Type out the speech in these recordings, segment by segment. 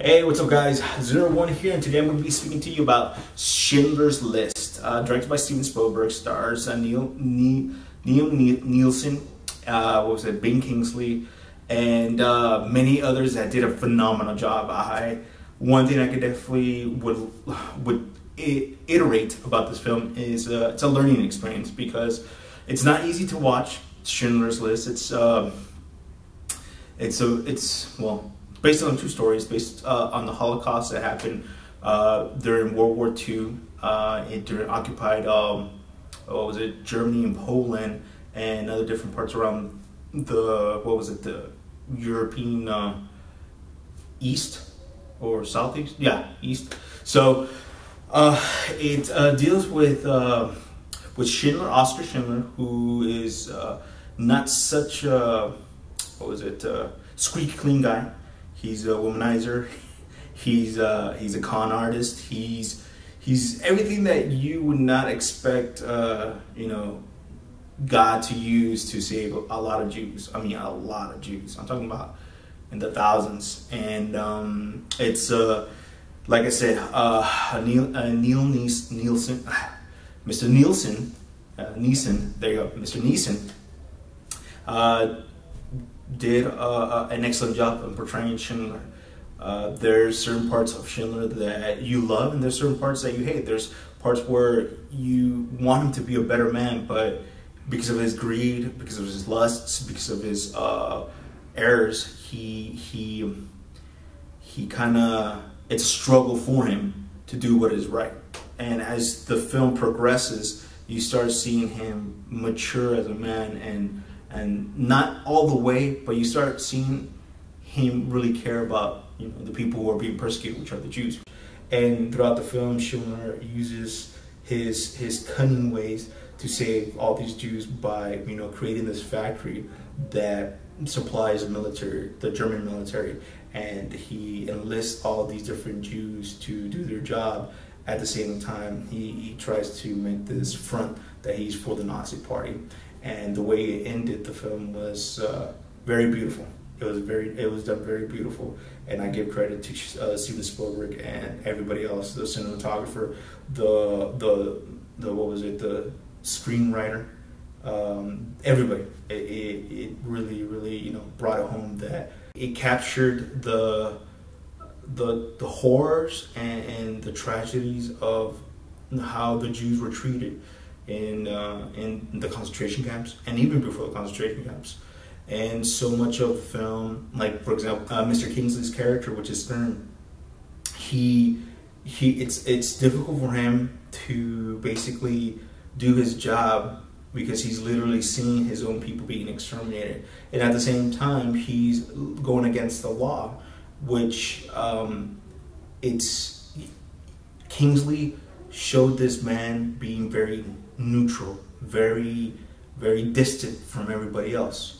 Hey, what's up guys? 01 here, and today I'm going to be speaking to you about Schindler's List. Directed by Steven Spielberg, stars Nielsen, Ben Kingsley, and many others that did a phenomenal job. One thing I could definitely would iterate about this film is it's a learning experience, because it's not easy to watch Schindler's List. It's based on two stories, based on the Holocaust that happened during World War II, during occupied, Germany and Poland and other different parts around the European East or Southeast? Yeah, East. So it deals with Schindler, Oscar Schindler, who is not such a, squeaky clean guy. He's a womanizer. He's a con artist. He's everything that you would not expect, God to use to save a lot of Jews. I mean, a lot of Jews. I'm talking about in the thousands. And it's like I said, Neeson, Mr. Neeson. There you go, Mr. Neeson. Did an excellent job in portraying Schindler. There's certain parts of Schindler that you love, and there's certain parts that you hate. There's parts where you want him to be a better man, but because of his greed, because of his lusts, because of his errors, he kind of, it's a struggle for him to do what is right. And as the film progresses, you start seeing him mature as a man, and not all the way, but you start seeing him really care about, the people who are being persecuted, which are the Jews. And throughout the film, Schindler uses his cunning ways to save all these Jews by, creating this factory that supplies the German military, and he enlists all these different Jews to do their job. At the same time, he tries to make this front that he's for the Nazi party. And the way it ended the film was very beautiful. It was done very beautiful, and I give credit to Steven Spielberg and everybody else, the cinematographer, the screenwriter, everybody. It really brought it home that it captured the horrors and the tragedies of how the Jews were treated in the concentration camps, and even before the concentration camps. And so much of the film, like for example, Mr. Kingsley's character, which is Thun, it's difficult for him to basically do his job, because he's literally seeing his own people being exterminated, and at the same time he's going against the law, which Kingsley showed this man being very neutral, very distant from everybody else.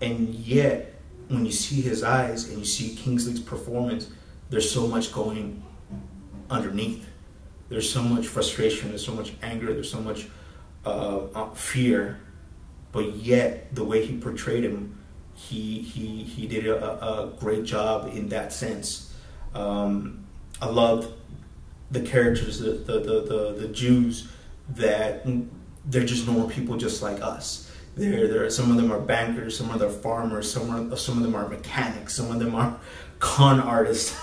And yet, when you see his eyes and you see Kingsley's performance, there's so much going underneath. There's so much frustration, there's so much anger, there's so much fear. But yet, the way he portrayed him, he did a great job in that sense. I loved the characters, the Jews, that they're just normal people just like us. Some of them are bankers, some of them are farmers, some of them are mechanics, some of them are con artists,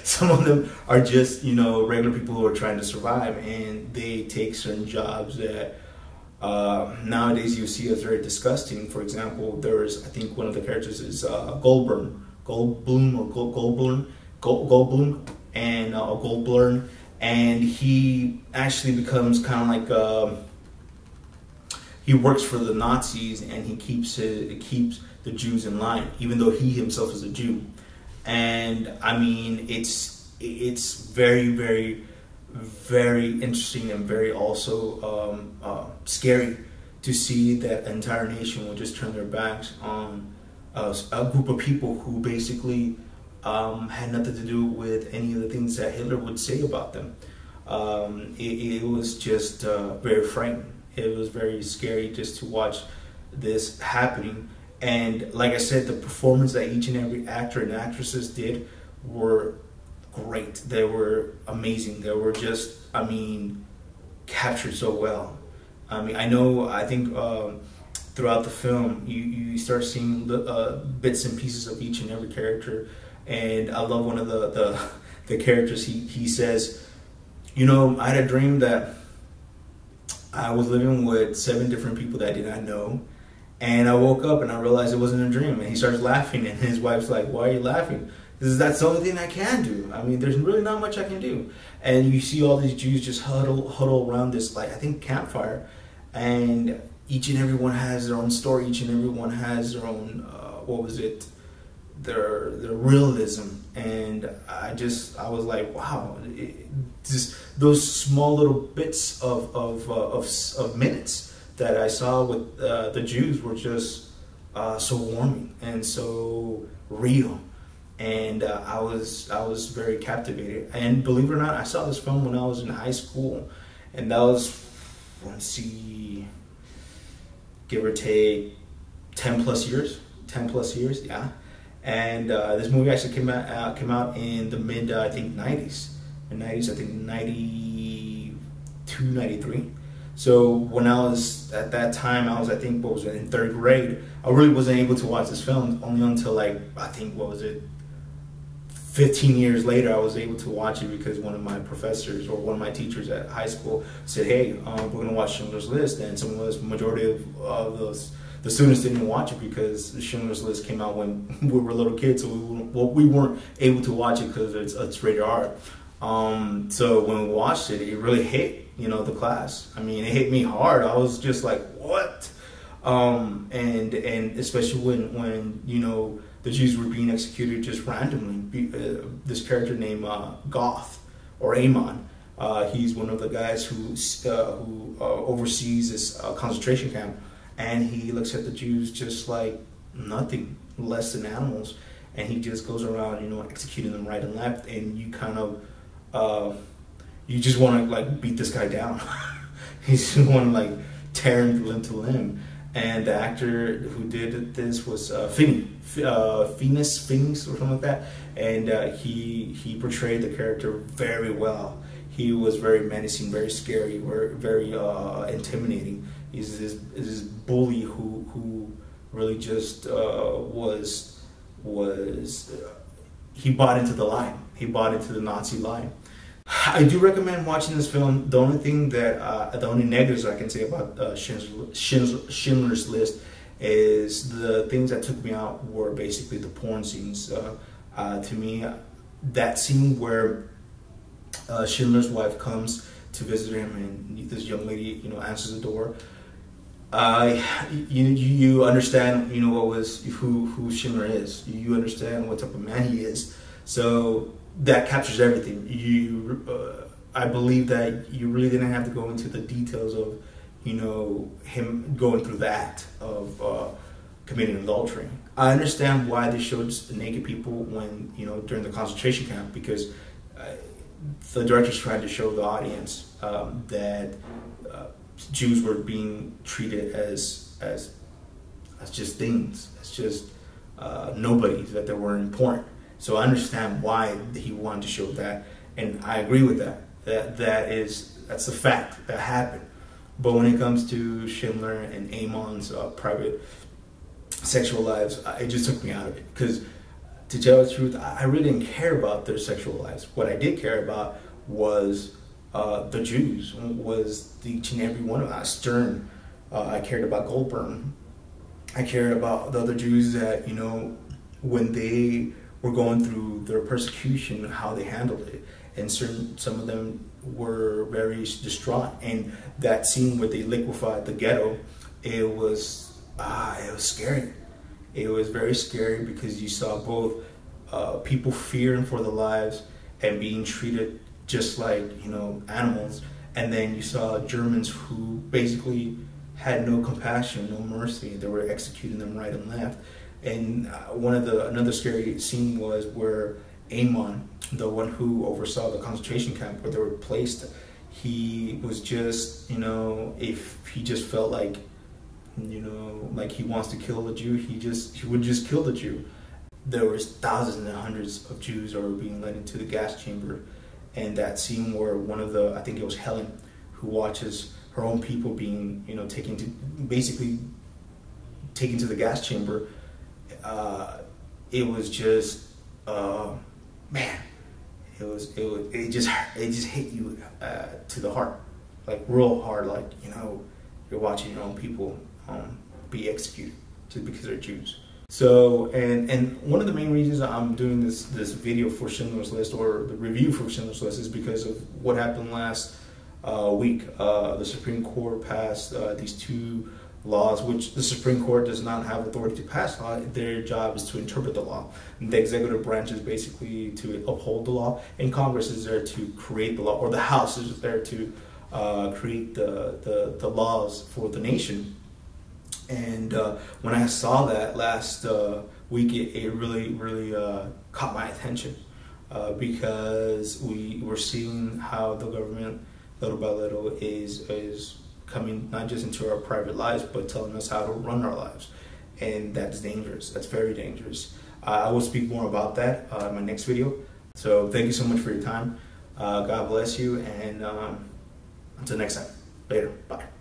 some of them are just regular people who are trying to survive, and they take certain jobs that nowadays you see as very disgusting. For example, I think one of the characters is Goldblum, and he actually becomes kind of like he works for the Nazis, and he keeps the Jews in line, even though he himself is a Jew. And I mean, it's very, very, very interesting, and very also scary to see that an entire nation will just turn their backs on a group of people who basically had nothing to do with any of the things that Hitler would say about them. It was just very frightening. It was very scary just to watch this happening. And like I said, the performance that each and every actor and actresses did were great. They were amazing. They were just, I mean, captured so well. I mean, I think throughout the film, you start seeing bits and pieces of each and every character. And I love one of the characters. He says, you know, I had a dream that I was living with 7 different people that I did not know. And I woke up and I realized it wasn't a dream. And he starts laughing, and his wife's like, why are you laughing? That's the only thing I can do. I mean, there's really not much I can do. And you see all these Jews just huddle around this, like, I think, campfire. And each and every one has their own story. Each and every one has their own, their realism. And I was like, wow, just those small little bits of minutes that I saw with the Jews were just so warming and so real. And I was very captivated. And believe it or not, I saw this film when I was in high school, and that was, let's see, give or take 10 plus years, yeah. And this movie actually came out in the mid, I think, 90s. In 90s, I think 92, 93. So when I was, at that time, I was, I think, in 3rd grade. I really wasn't able to watch this film only until, like, I think, 15 years later, I was able to watch it because one of my professors or one of my teachers at high school said, hey, we're going to watch Schindler's List. And majority of the students didn't watch it because Schindler's List came out when we were little kids, so we weren't able to watch it because it's rated R. So when we watched it, it really hit, you know, the class. I mean, it hit me hard. I was just like, what? And especially when you know, the Jews were being executed just randomly. This character named Goth or Amon, he's one of the guys who oversees this concentration camp, and he looks at the Jews just like nothing less than animals, and he just goes around, you know, executing them right and left, and you kind of you just want to, like, beat this guy down. You just want to, like, tear him limb to limb. And the actor who did this was Fiennes or something like that. And he portrayed the character very well. He was very menacing, very scary, very intimidating. He's this bully who really just he bought into the line. He bought into the Nazi line. I do recommend watching this film. The only negatives I can say about Schindler's List is the things that took me out were basically the porn scenes. To me, that scene where Schindler's wife comes to visit him, and this young lady, you know, answers the door. You understand, you know, who Schindler is. You understand what type of man he is. So that captures everything. I believe that you really didn't have to go into the details of, you know, him going through the act of committing adultery. I understand why they showed naked people when, you know, during the concentration camp, because the directors tried to show the audience that Jews were being treated as just things, as just nobodies, that they weren't important. So I understand why he wanted to show that, and I agree with that. That's a fact that happened. But when it comes to Schindler and Amon's private sexual lives, it just took me out of it. Because to tell the truth, I really didn't care about their sexual lives. What I did care about was the Jews, was each and every one of us. Stern, I cared about Goldberg. I cared about the other Jews that, you know, when they were going through their persecution, how they handled it. And some of them were very distraught. And that scene where they liquefied the ghetto, it was scary. It was very scary because you saw both people fearing for their lives and being treated just like, you know, animals. And then you saw Germans who basically had no compassion, no mercy. They were executing them right and left. And another scary scene was where Amon, the one who oversaw the concentration camp where they were placed, he was just, you know, if he just felt like, you know, like he wants to kill the Jew, he would just kill the Jew. there was thousands and hundreds of Jews that were being led into the gas chamber. And that scene where one of the, I think it was Helen, who watches her own people being, you know, taken to the gas chamber. It was just, man, it just hit you to the heart, like real hard. Like, you know, you're watching your own people be executed just because they're Jews. So, and one of the main reasons I'm doing this video for Schindler's List, or the review for Schindler's List, is because of what happened last week. The Supreme Court passed these two laws, which the Supreme Court does not have authority to pass law. Their job is to interpret the law. And the executive branch is basically to uphold the law, and Congress is there to create the law, or the House is there to create the laws for the nation. And when I saw that last week, it really caught my attention, because we were seeing how the government, little by little, is coming not just into our private lives, but telling us how to run our lives. And that's dangerous. That's very dangerous. I will speak more about that in my next video. So thank you so much for your time. God bless you, and until next time. Later. Bye.